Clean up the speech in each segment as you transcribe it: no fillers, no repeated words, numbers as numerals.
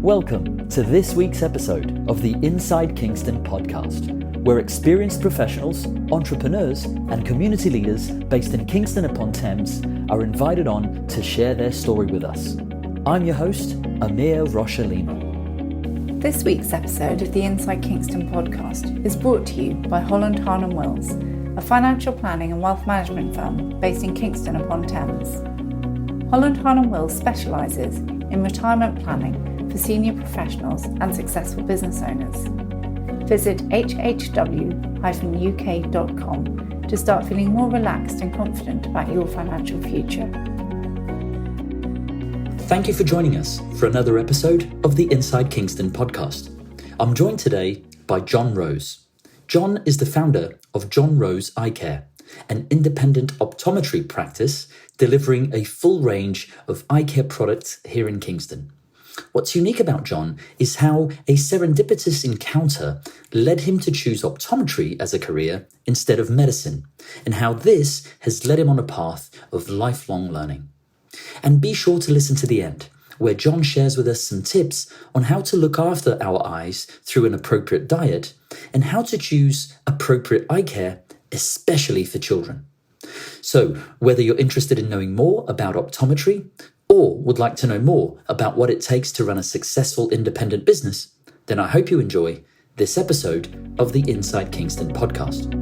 Welcome to this week's episode of the Inside Kingston Podcast, where experienced professionals, entrepreneurs, and community leaders based in Kingston upon Thames are invited on to share their story with us. I'm your host, Amir Rocha-Lima. This week's episode of the Inside Kingston Podcast is brought to you by Holland Harnham Wills, a financial planning and wealth management firm based in Kingston upon Thames. Holland Harnham Wills specialises in retirement planning for senior professionals and successful business owners. Visit hhw-uk.com to start feeling more relaxed and confident about your financial future. Thank you for joining us for another episode of the Inside Kingston Podcast. I'm joined today by John Rose. John is the founder of John Rose Eye Care, an independent optometry practice delivering a full range of eye care products here in Kingston. What's unique about John is how a serendipitous encounter led him to choose optometry as a career instead of medicine, and how this has led him on a path of lifelong learning. And be sure to listen to the end, where John shares with us some tips on how to look after our eyes through an appropriate diet and how to choose appropriate eye care, especially for children. So, whether you're interested in knowing more about optometry or would like to know more about what it takes to run a successful independent business, then I hope you enjoy this episode of the Inside Kingston Podcast.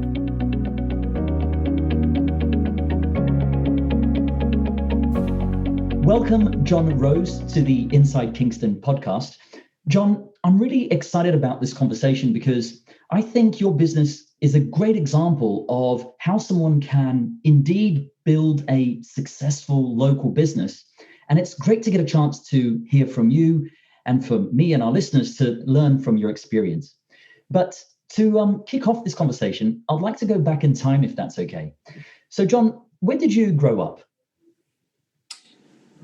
Welcome, John Rose, to the Inside Kingston Podcast. John, I'm really excited about this conversation because I think your business is a great example of how someone can indeed build a successful local business. And it's great to get a chance to hear from you and for me and our listeners to learn from your experience. But to kick off this conversation, I'd like to go back in time, if that's okay. So, John, where did you grow up?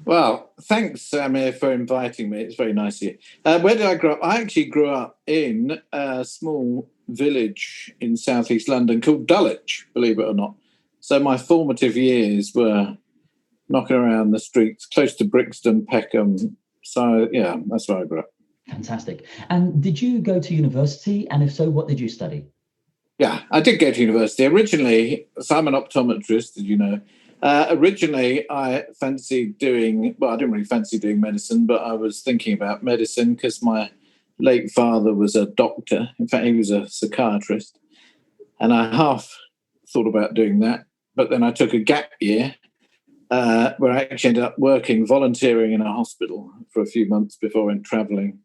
Well, thanks, Amir, for inviting me. It's very nice of you. Where did I grow up? I actually grew up in a small village in southeast London called Dulwich, believe it or not. So my formative years were knocking around the streets, close to Brixton, Peckham. So, yeah, that's where I grew up. Fantastic. And did you go to university? And if so, what did you study? Yeah, I did go to university. Originally, so I'm an optometrist, as you know. Originally, I fancied doing, well, I didn't really fancy doing medicine, but I was thinking about medicine because my late father was a doctor. In fact, he was a psychiatrist. And I half thought about doing that. But then I took a gap year where I actually ended up volunteering in a hospital for a few months before I went travelling.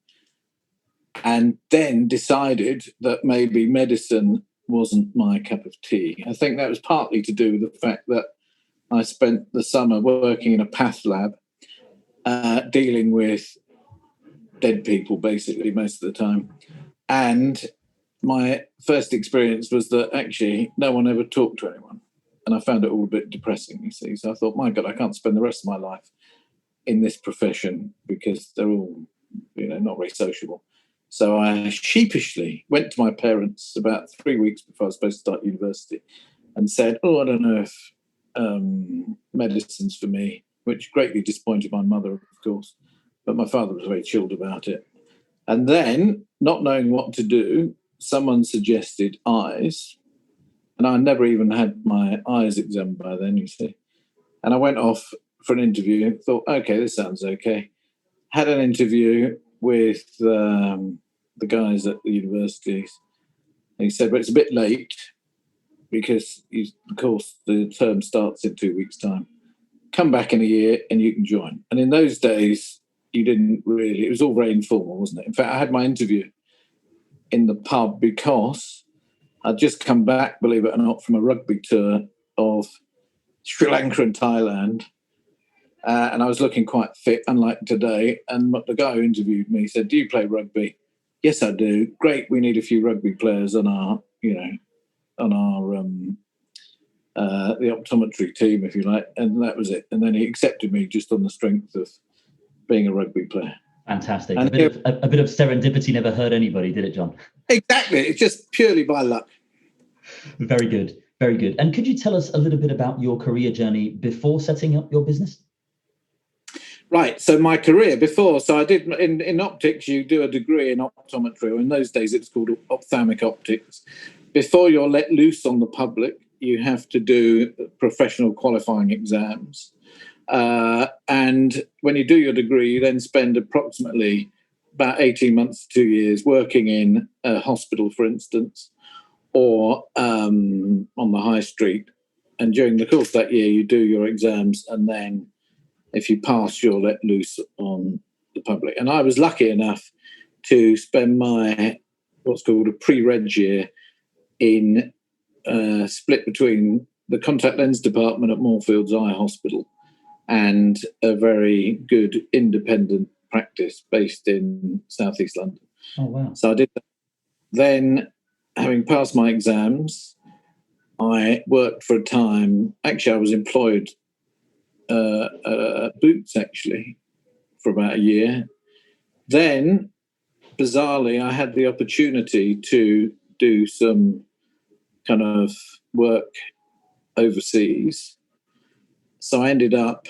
And then decided that maybe medicine wasn't my cup of tea. I think that was partly to do with the fact that I spent the summer working in a path lab, dealing with dead people, basically, most of the time. And my first experience was that actually no one ever talked to anyone. And I found it all a bit depressing, you see. So I thought, my God, I can't spend the rest of my life in this profession because they're all, not very sociable. So I sheepishly went to my parents about 3 weeks before I was supposed to start university and said, I don't know if medicine's for me, which greatly disappointed my mother, of course. But my father was very chilled about it. And then, not knowing what to do, someone suggested eyes. And I never even had my eyes examined by then, you see. And I went off for an interview, thought, okay, this sounds okay. Had an interview with the guys at the universities. And he said, but it's a bit late because, of course, the term starts in 2 weeks' time. Come back in a year and you can join. And in those days, it was all very informal, wasn't it? In fact, I had my interview in the pub because I'd just come back, believe it or not, from a rugby tour of Sri Lanka and Thailand. And I was looking quite fit, unlike today. And the guy who interviewed me said, do you play rugby? Yes, I do. Great. We need a few rugby players on our, the optometry team, if you like. And that was it. And then he accepted me just on the strength of being a rugby player. Fantastic. A bit of serendipity never hurt anybody, did it, John? Exactly. It's just purely by luck. Very good. Very good. And could you tell us a little bit about your career journey before setting up your business? Right. So my career before, so I did in optics, you do a degree in optometry, or in those days it was called ophthalmic optics. Before you're let loose on the public, you have to do professional qualifying exams. And when you do your degree, you then spend approximately about 18 months to 2 years working in a hospital, for instance, or on the high street. And during the course of that year, you do your exams, and then if you pass, you're let loose on the public. And I was lucky enough to spend my what's called a pre-reg year in split between the contact lens department at Moorfields Eye Hospital and a very good independent practice based in southeast London. Oh, wow. So I did that. Then, having passed my exams, I worked for a time. Actually, I was employed at Boots, actually, for about a year. Then, bizarrely, I had the opportunity to do some kind of work overseas. So I ended up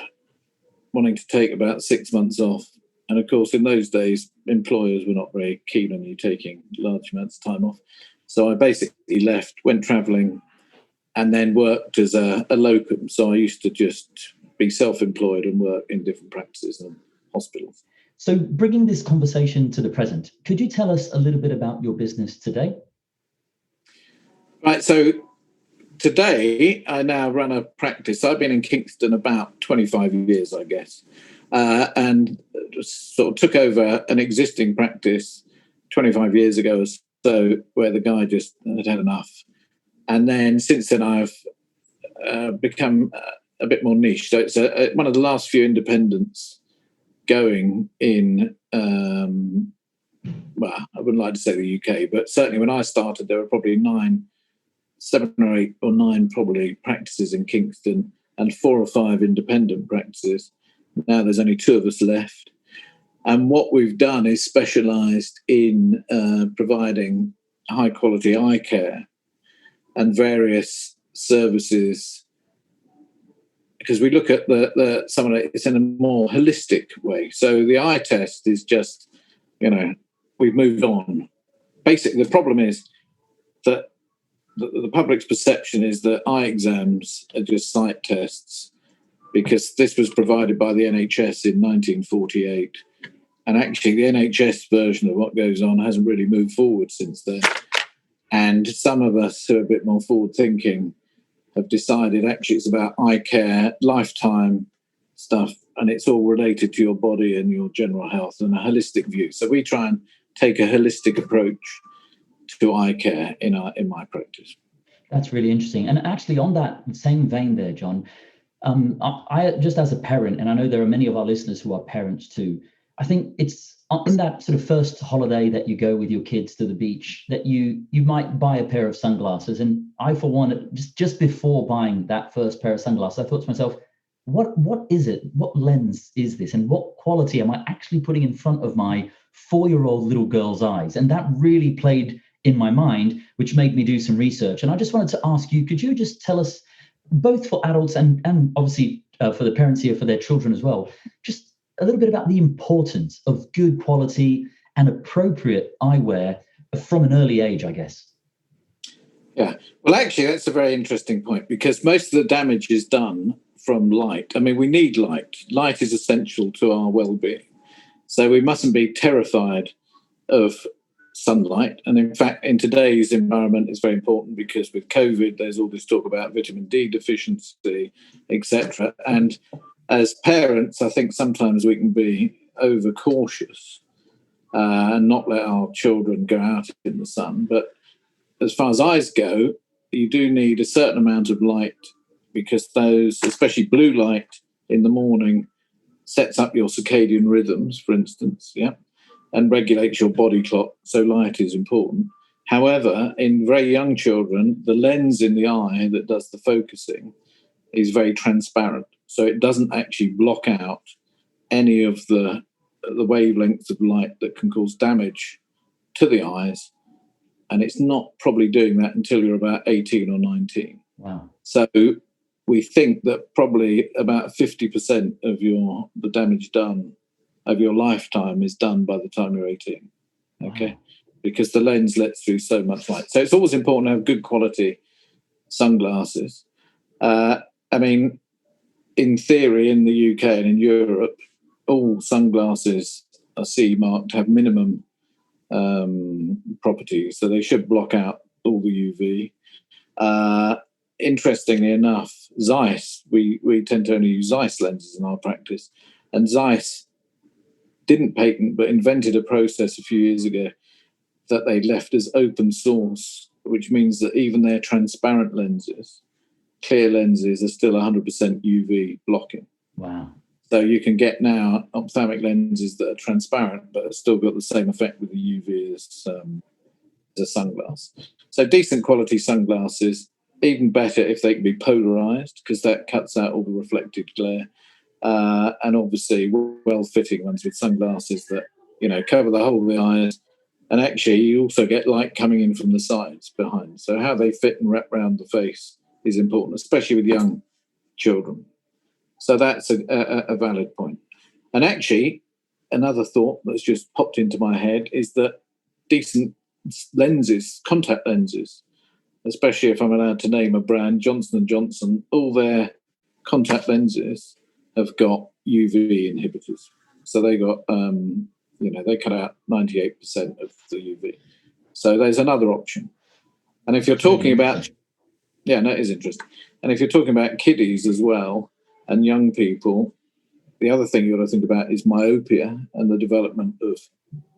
wanting to take about 6 months off. And of course, in those days, employers were not very keen on you taking large amounts of time off. So I basically left, went travelling, and then worked as a locum. So I used to just be self-employed and work in different practices and hospitals. So bringing this conversation to the present, could you tell us a little bit about your business today? Right, so today I now run a practice. I've been in Kingston about 25 years, I guess, and sort of took over an existing practice 25 years ago or so, where the guy just had enough. And then since then I've become a bit more niche. So it's one of the last few independents going in, well, I wouldn't like to say the UK, but certainly when I started, there were probably 7 or 8 or 9 probably practices in Kingston and 4 or 5 independent practices. Now there's only 2 of us left. And what we've done is specialised in providing high quality eye care and various services, because we look at some of it's in a more holistic way. So the eye test is just, we've moved on. Basically, the problem is that the public's perception is that eye exams are just sight tests, because this was provided by the NHS in 1948. And actually, the NHS version of what goes on hasn't really moved forward since then. And some of us who are a bit more forward-thinking have decided actually it's about eye care, lifetime stuff, and it's all related to your body and your general health and a holistic view. So we try and take a holistic approach to eye care in my practice. That's really interesting. And actually, on that same vein there, John, I just as a parent, and I know there are many of our listeners who are parents too, I think it's in that sort of first holiday that you go with your kids to the beach that you might buy a pair of sunglasses. And I, for one, just before buying that first pair of sunglasses, I thought to myself, what is it? What lens is this? And what quality am I actually putting in front of my 4-year-old little girl's eyes? And that really played in my mind, which made me do some research. And I just wanted to ask you, could you just tell us, both for adults and obviously for the parents here, for their children as well, just a little bit about the importance of good quality and appropriate eyewear from an early age, I guess. Yeah, well, actually, that's a very interesting point, because most of the damage is done from light. I mean, we need light. Light is essential to our well-being. So we mustn't be terrified of sunlight. And in fact, in today's environment, it's very important, because with COVID, there's all this talk about vitamin D deficiency, etc. And as parents, I think sometimes we can be overcautious and not let our children go out in the sun. But as far as eyes go, you do need a certain amount of light, because those, especially blue light in the morning, sets up your circadian rhythms, for instance, and regulates your body clock. So light is important. However, in very young children, the lens in the eye that does the focusing is very transparent. So it doesn't actually block out any of the wavelengths of light that can cause damage to the eyes. And it's not probably doing that until you're about 18 or 19. Wow. So we think that probably about 50% of the damage done of your lifetime is done by the time you're 18. Okay. Wow. Because the lens lets through so much light. So it's always important to have good quality sunglasses. I mean, in theory, in the UK and in Europe, all sunglasses are CE marked, have minimum properties, so they should block out all the UV. Interestingly enough, Zeiss, we tend to only use Zeiss lenses in our practice, and Zeiss didn't patent but invented a process a few years ago that they left as open source, which means that even their transparent lenses, clear lenses, are still 100% UV blocking. Wow. So you can get now ophthalmic lenses that are transparent but have still got the same effect with the UV as a sunglass. So decent quality sunglasses, even better if they can be polarized, because that cuts out all the reflected glare. And obviously well-fitting ones with sunglasses that, cover the whole of the eyes. And actually you also get light coming in from the sides behind. So how they fit and wrap around the face is important, especially with young children. So that's a valid point. And actually, another thought that's just popped into my head is that decent lenses, contact lenses, especially if I'm allowed to name a brand, Johnson & Johnson, all their contact lenses have got UV inhibitors. So they got, they cut out 98% of the UV. So there's another option. And if you're talking about, that is interesting. And if you're talking about kiddies as well, and young people, the other thing you've got to think about is myopia and the development of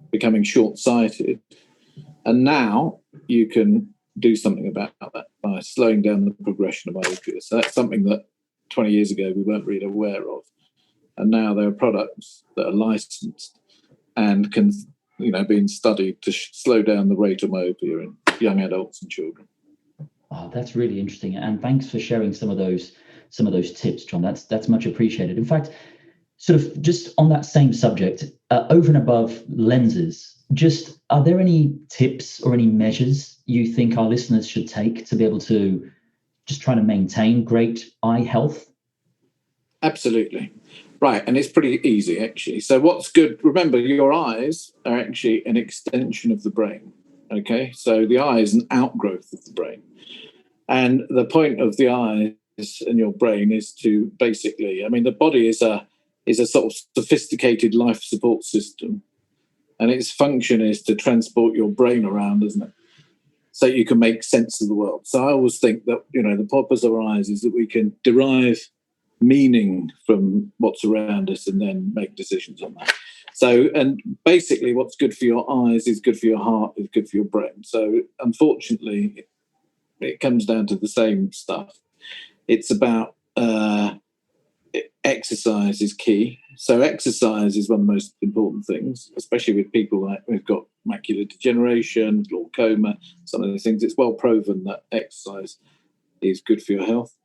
becoming short-sighted. And now you can do something about that by slowing down the progression of myopia. So that's something that 20 years ago we weren't really aware of. And now there are products that are licensed and can, being studied to slow down the rate of myopia in young adults and children. Oh, that's really interesting. And thanks for sharing some of those tips, John. That's much appreciated. In fact, sort of just on that same subject, over and above lenses, just are there any tips or any measures you think our listeners should take to be able to just try to maintain great eye health? Absolutely. Right. And it's pretty easy, actually. So what's good, remember, your eyes are actually an extension of the brain. Okay. So the eye is an outgrowth of the brain. And the point of the eyes and your brain is to basically, the body is a sort of sophisticated life support system, and its function is to transport your brain around, isn't it? So you can make sense of the world. So I always think that, the purpose of our eyes is that we can derive meaning from what's around us and then make decisions on that. So, and basically what's good for your eyes is good for your heart, is good for your brain. So unfortunately, it comes down to the same stuff. It's about exercise is key. So exercise is one of the most important things, especially with people like who've got macular degeneration, glaucoma, some of these things. It's well proven that exercise is good for your health.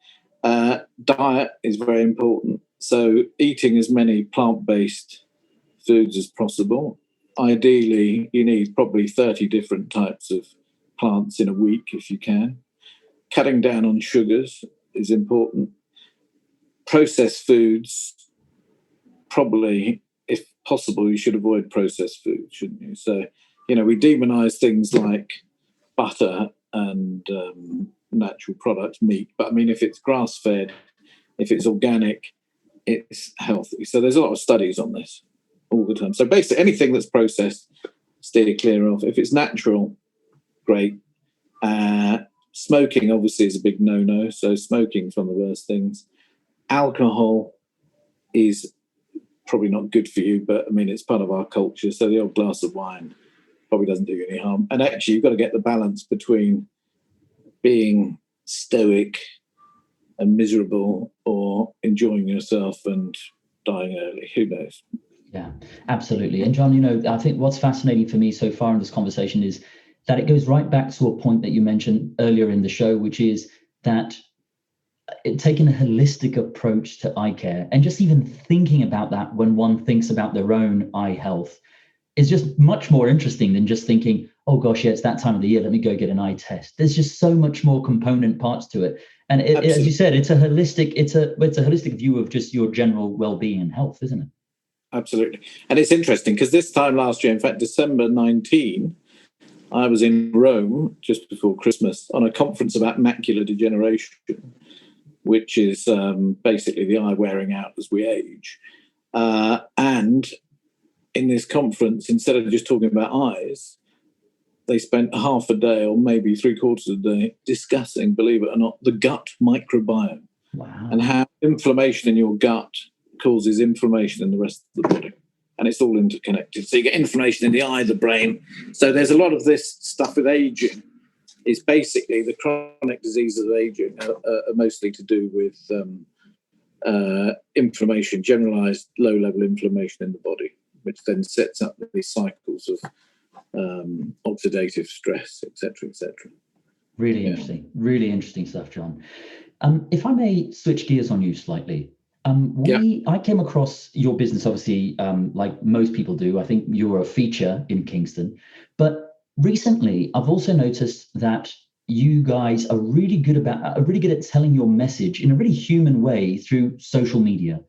Diet is very important. So eating as many plant-based foods as possible. Ideally, you need probably 30 different types of plants in a week if you can. Cutting down on sugars is important. Processed foods, probably, if possible, you should avoid processed food, shouldn't you? So, we demonize things like butter and natural products, meat. But if it's grass-fed, if it's organic, it's healthy. So there's a lot of studies on this all the time. So basically, anything that's processed, steer clear of. If it's natural, great. Smoking, obviously, is a big no-no. So smoking is one of the worst things. Alcohol is probably not good for you, but it's part of our culture. So the old glass of wine probably doesn't do you any harm. And actually, you've got to get the balance between being stoic and miserable or enjoying yourself and dying early. Who knows? Yeah, absolutely. And John, I think what's fascinating for me so far in this conversation is that it goes right back to a point that you mentioned earlier in the show, which is that taking a holistic approach to eye care, and just even thinking about that when one thinks about their own eye health, is just much more interesting than just thinking, oh gosh, yeah, it's that time of the year, let me go get an eye test. There's just so much more component parts to it. And as you said, it's a holistic view of just your general well-being and health, isn't it? Absolutely. And it's interesting because this time last year, in fact, December 19, I was in Rome just before Christmas on a conference about macular degeneration, which is basically the eye wearing out as we age. And in this conference, instead of just talking about eyes, they spent half a day or maybe 3/4 of a day discussing, believe it or not, the gut microbiome. Wow. And how inflammation in your gut causes inflammation in the rest of the body. And it's all interconnected. So you get inflammation in the eye, the brain. So there's a lot of this stuff with aging. It's basically the chronic diseases of aging are mostly to do with inflammation, generalized low-level inflammation in the body, which then sets up these cycles of oxidative stress, etc., etc. Really interesting stuff, John. If I may switch gears on you slightly, I came across your business, obviously, like most people do. I think you're a feature in Kingston, but recently I've also noticed that you guys are really good at telling your message in a really human way through social media.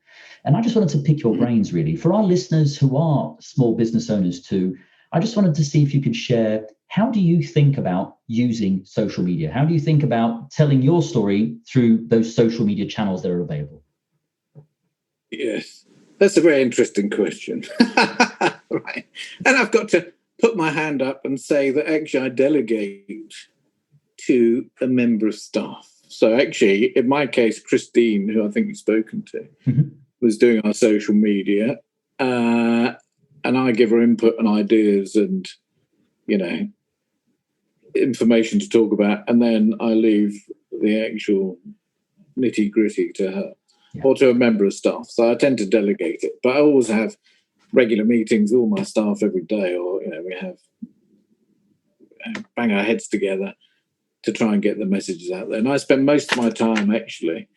And I just wanted to pick your brains, really, for our listeners who are small business owners too. I just wanted to see if you could share, how do you think about using social media? How do you think about telling your story through those social media channels that are available? Yes, that's a very interesting question. Right. And I've got to put my hand up and say that actually I delegate to a member of staff. So actually, in my case, Christine, who I think you've spoken to, was doing our social media. And I give her input and ideas and, information to talk about. And then I leave the actual nitty gritty to her or to a member of staff. So I tend to delegate it. But I always have regular meetings with all my staff every day, or, we have bang our heads together to try and get the messages out there. And I spend most of my time actually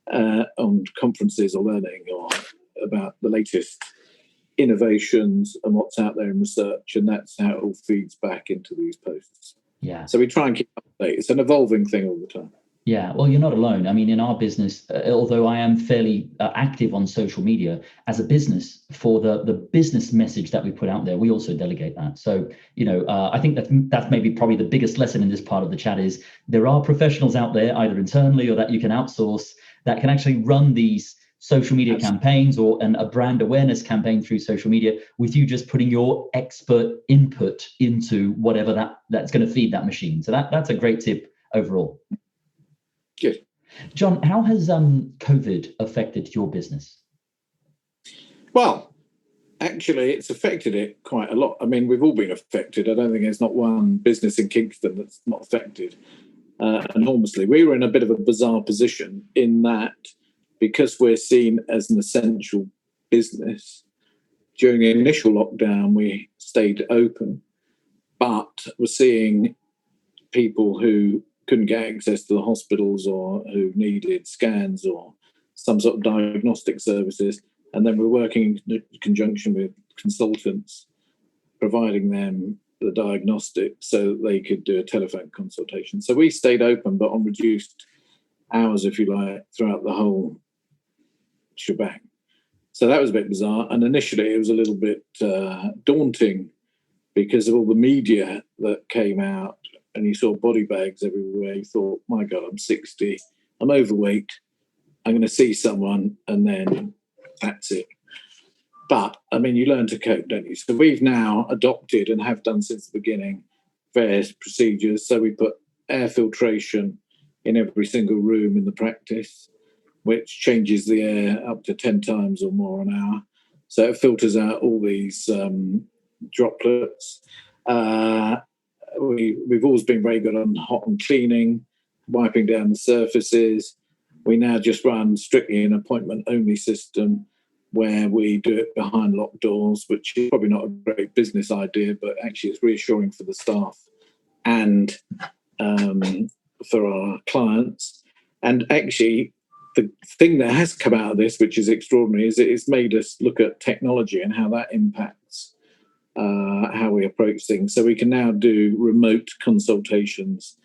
on conferences or learning or about the latest innovations and what's out there in research, and that's how it all feeds back into these posts. Yeah. So we try and keep up to date. It's an evolving thing all the time. Yeah, well, you're not alone. I mean, in our business, although I am fairly active on social media as a business, for the business message that we put out there, we also delegate that. So, I think that's maybe probably the biggest lesson in this part of the chat is there are professionals out there, either internally or that you can outsource, that can actually run these social media campaigns or a brand awareness campaign through social media, with you just putting your expert input into whatever that's going to feed that machine. So that's a great tip overall. Good. John, how has COVID affected your business? Well, actually, it's affected it quite a lot. I mean, we've all been affected. I don't think there's not one business in Kingston that's not affected enormously. We were in a bit of a bizarre position in that, because we're seen as an essential business, during the initial lockdown, we stayed open, but we're seeing people who couldn't get access to the hospitals or who needed scans or some sort of diagnostic services. And then we're working in conjunction with consultants, providing them the diagnostic so they could do a telephone consultation. So we stayed open, but on reduced hours, if you like, throughout the whole shebang. So that was a bit bizarre. And initially it was a little bit daunting because of all the media that came out, and you saw body bags everywhere. You thought, my God, I'm 60, I'm overweight, I'm going to see someone, and then that's it. But, I mean, you learn to cope, don't you? So we've now adopted, and have done since the beginning, various procedures. So we put air filtration in every single room in the practice, which changes the air up to 10 times or more an hour. So it filters out all these droplets. We've always been very good on hot and cleaning, wiping down the surfaces. We now just run strictly an appointment-only system where we do it behind locked doors, which is probably not a great business idea, but actually it's reassuring for the staff and for our clients. And actually, the thing that has come out of this, which is extraordinary, is it's made us look at technology and how that impacts how we approach things. So we can now do remote consultations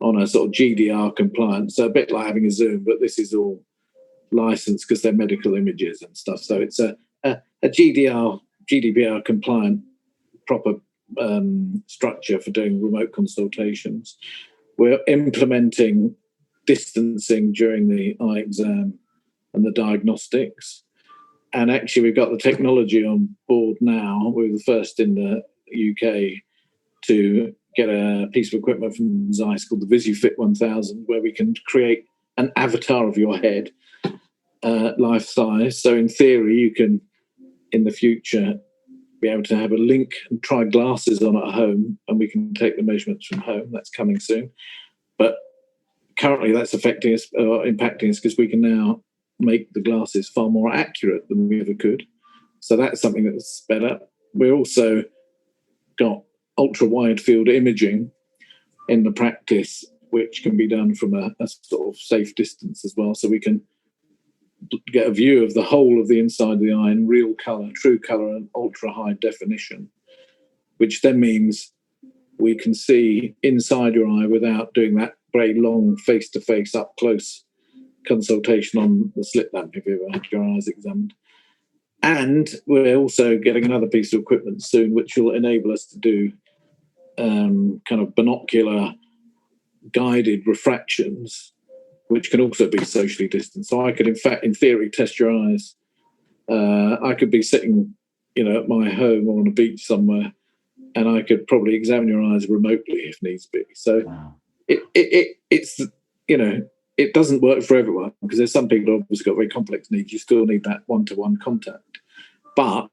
on a sort of GDR compliance. So a bit like having a Zoom, but this is all licensed because they're medical images and stuff. So it's a GDPR compliant proper structure for doing remote consultations. We're implementing distancing during the eye exam and the diagnostics. And actually, we've got the technology on board now. We're the first in the UK to get a piece of equipment from Zeiss called the VisuFit 1000, where we can create an avatar of your head, life size. So in theory, you can, in the future, be able to have a link and try glasses on at home, and we can take the measurements from home. That's coming soon. But currently that's affecting us or impacting us because we can now make the glasses far more accurate than we ever could. So that's something that's sped up. We've also got ultra wide field imaging in the practice, which can be done from a sort of safe distance as well. So we can get a view of the whole of the inside of the eye in real colour, true colour, and ultra high definition, which then means we can see inside your eye without doing that very long face-to-face up-close consultation on the slit lamp if you ever had your eyes examined. And we're also getting another piece of equipment soon which will enable us to do kind of binocular guided refractions, which can also be socially distanced. So I could, in fact, in theory, test your eyes. I could be sitting, at my home or on a beach somewhere, and I could probably examine your eyes remotely if needs be. So wow. It's it doesn't work for everyone because there's some people who've obviously got very complex needs. You still need that one-to-one contact. But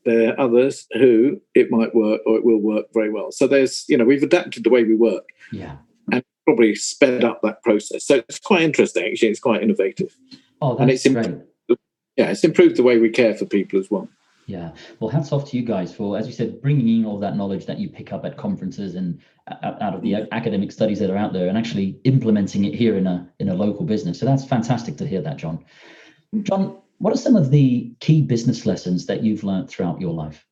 there are others who it might work or it will work very well. So there's, we've adapted the way we work. Yeah. And probably sped up that process. So it's quite interesting, actually. It's quite innovative. Oh, that's great. It's improved the way we care for people as well. Yeah. Well, hats off to you guys for, as you said, bringing in all that knowledge that you pick up at conferences and out of the academic studies that are out there and actually implementing it here in a local business. So that's fantastic to hear that, John. John, what are some of the key business lessons that you've learned throughout your life?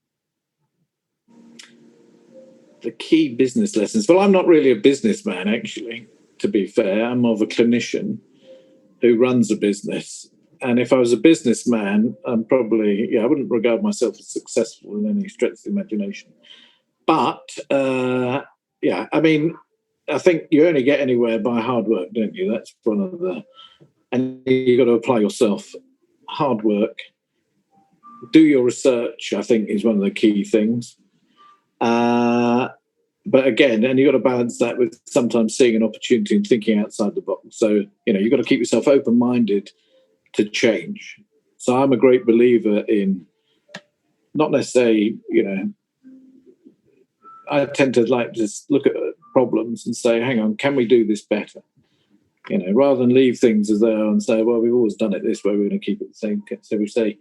The key business lessons. Well, I'm not really a businessman, actually, to be fair. I'm more of a clinician who runs a business. And if I was a businessman, I'm probably, I wouldn't regard myself as successful in any stretch of the imagination. But, I think you only get anywhere by hard work, don't you? That's one of the... And you've got to apply yourself. Hard work. Do your research, I think, is one of the key things. But again, and you've got to balance that with sometimes seeing an opportunity and thinking outside the box. So, you've got to keep yourself open-minded to change. So I'm a great believer in not necessarily, I tend to like just look at problems and say, hang on, can we do this better? Rather than leave things as they are and say, well, we've always done it this way, we're going to keep it the same. So we say,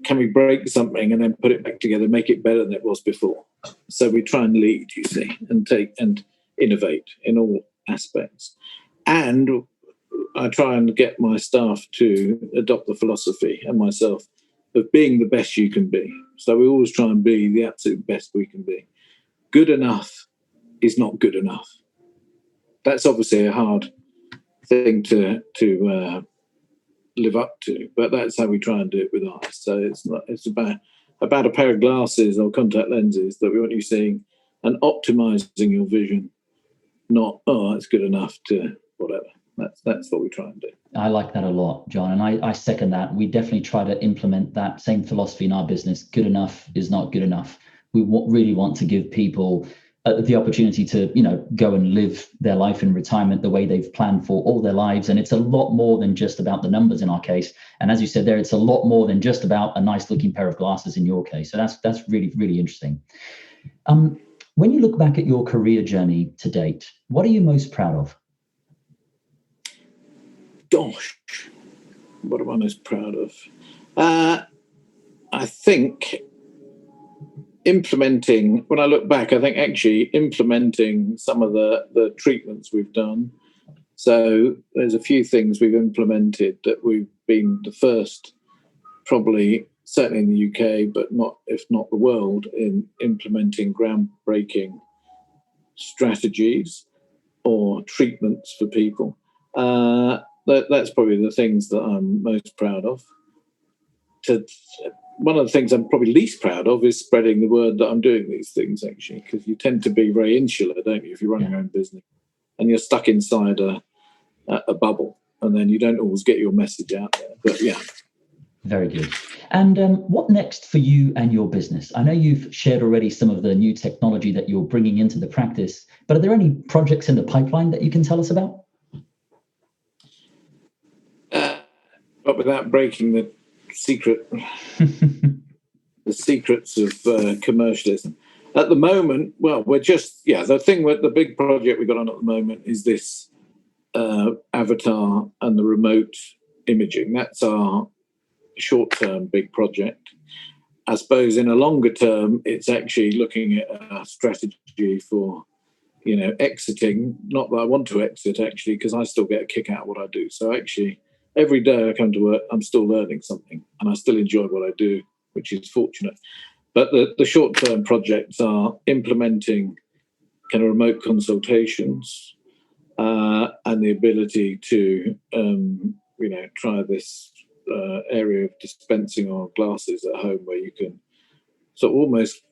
can we break something and then put it back together, make it better than it was before? So we try and lead, you see, and take and innovate in all aspects. And I try and get my staff to adopt the philosophy and myself of being the best you can be. So we always try and be the absolute best we can be. Good enough is not good enough. That's obviously a hard thing to live up to, but that's how we try and do it with eyes. So it's about a pair of glasses or contact lenses that we want you seeing and optimizing your vision, not it's good enough to whatever. That's what we try and do. I like that a lot, John, and I second that. We definitely try to implement that same philosophy in our business. Good enough is not good enough. We really want to give people the opportunity to, go and live their life in retirement the way they've planned for all their lives. And it's a lot more than just about the numbers in our case. And as you said there, it's a lot more than just about a nice looking pair of glasses in your case. So that's really, really interesting. When you look back at your career journey to date, what are you most proud of? Gosh, what am I most proud of? I think when I look back, I think actually implementing some of the treatments we've done. So there's a few things we've implemented that we've been the first, probably certainly in the UK, but if not the world, in implementing groundbreaking strategies. or treatments for people. That's probably the things that I'm most proud of. One of the things I'm probably least proud of is spreading the word that I'm doing these things, actually, because you tend to be very insular, don't you, if you're running your own business, and you're stuck inside a bubble, and then you don't always get your message out there. But yeah. Very good. And what next for you and your business? I know you've shared already some of the new technology that you're bringing into the practice, but are there any projects in the pipeline that you can tell us about? But without breaking the secrets of commercialism. At the moment, well, the big project we've got on at the moment is this avatar and the remote imaging. That's our short-term big project. I suppose in a longer term, it's actually looking at a strategy for, exiting. Not that I want to exit, actually, because I still get a kick out of what I do. So actually, every day I come to work, I'm still learning something, and I still enjoy what I do, which is fortunate. But the short-term projects are implementing kind of remote consultations and the ability to, try this area of dispensing our glasses at home, where you can sort of almost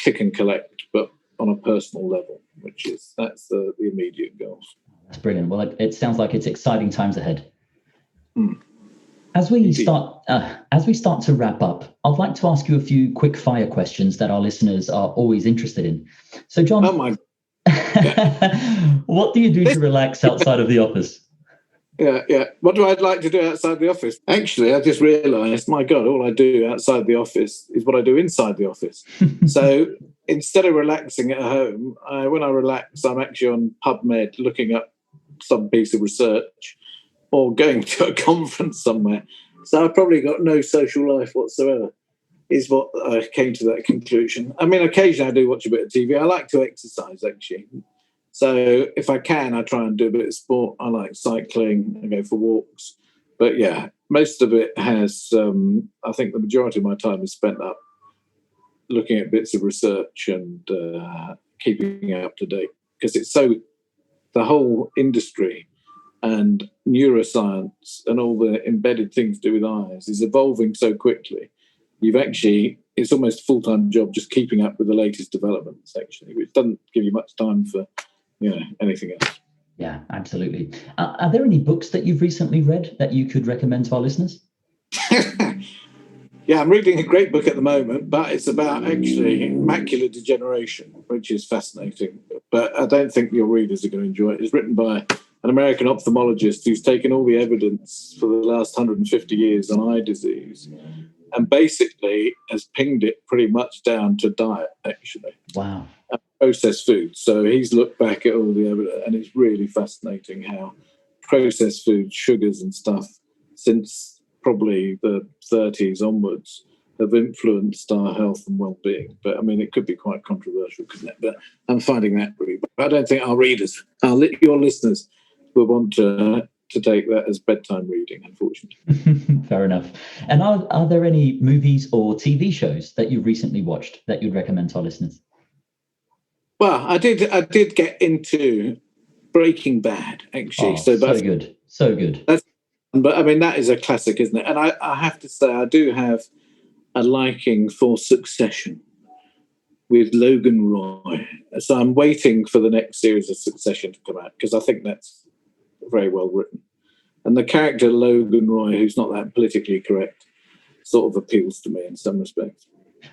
click and collect, but on a personal level, that's the immediate goals. That's brilliant. Well, it sounds like it's exciting times ahead. As we start to wrap up, I'd like to ask you a few quick fire questions that our listeners are always interested in. So, John, what do you do to relax outside of the office? Yeah. What do I like to do outside the office? Actually, I just realised, my God, all I do outside the office is what I do inside the office. So instead of relaxing at home, when I relax, I'm actually on PubMed looking up some piece of research or going to a conference somewhere. So I've probably got no social life whatsoever, is what I came to that conclusion. I mean, occasionally I do watch a bit of TV. I like to exercise, actually. So if I can, I try and do a bit of sport. I like cycling. I go for walks. But yeah, most of it has, I think the majority of my time is spent up looking at bits of research and keeping up to date. Because the whole industry and neuroscience and all the embedded things to do with eyes is evolving so quickly. It's almost a full-time job just keeping up with the latest developments, actually, which doesn't give you much time for anything else. Yeah, absolutely. Are there any books that you've recently read that you could recommend to our listeners? Yeah, I'm reading a great book at the moment, but it's about actually macular degeneration, which is fascinating. But I don't think your readers are going to enjoy it. It's written by an American ophthalmologist who's taken all the evidence for the last 150 years on eye disease and basically has pinged it pretty much down to diet, actually. Wow. And processed foods. So he's looked back at all the evidence, and it's really fascinating how processed foods, sugars and stuff, since probably the 30s onwards, have influenced our health and well-being. But I mean, it could be quite controversial, couldn't it? But I'm finding that really. But I don't think your listeners will want to take that as bedtime reading, unfortunately. Fair enough. And are there any movies or TV shows that you've recently watched that you'd recommend to our listeners? Well, I did get into Breaking Bad, actually. So good. But I mean, that is a classic, isn't it? And I have to say, I do have a liking for Succession with Logan Roy. So I'm waiting for the next series of Succession to come out because I think that's very well written. And the character Logan Roy, who's not that politically correct, sort of appeals to me in some respects.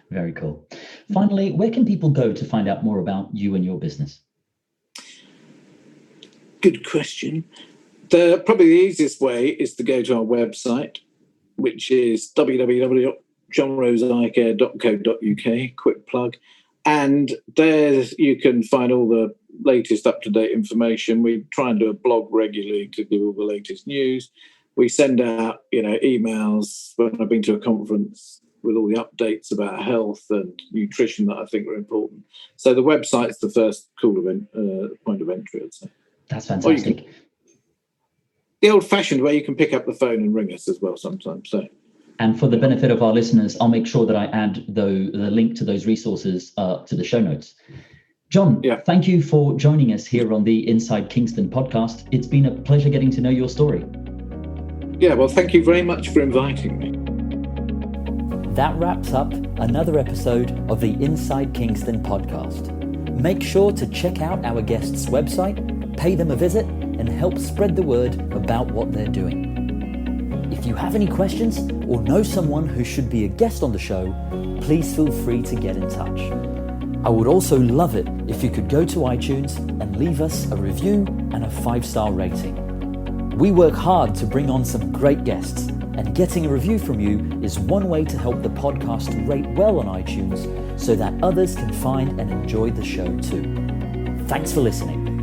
Very cool. Finally, where can people go to find out more about you and your business? Good question. Probably the easiest way is to go to our website, which is www.johnroseeyecare.co.uk, quick plug. And there you can find all the latest up-to-date information. We try and do a blog regularly to give all the latest news. We send out, emails when I've been to a conference with all the updates about health and nutrition that I think are important. So the website's the first point of entry, I'd say. That's fantastic. The old-fashioned way, you can pick up the phone and ring us as well sometimes. So. And for the benefit of our listeners, I'll make sure that I add the link to those resources to the show notes. John, thank you for joining us here on the Inside Kingston podcast. It's been a pleasure getting to know your story. Yeah, well, thank you very much for inviting me. That wraps up another episode of the Inside Kingston podcast. Make sure to check out our guests' website, pay them a visit, and help spread the word about what they're doing. If you have any questions or know someone who should be a guest on the show, please feel free to get in touch. I would also love it if you could go to iTunes and leave us a review and a 5-star rating. We work hard to bring on some great guests, and getting a review from you is one way to help the podcast rate well on iTunes so that others can find and enjoy the show too. Thanks for listening.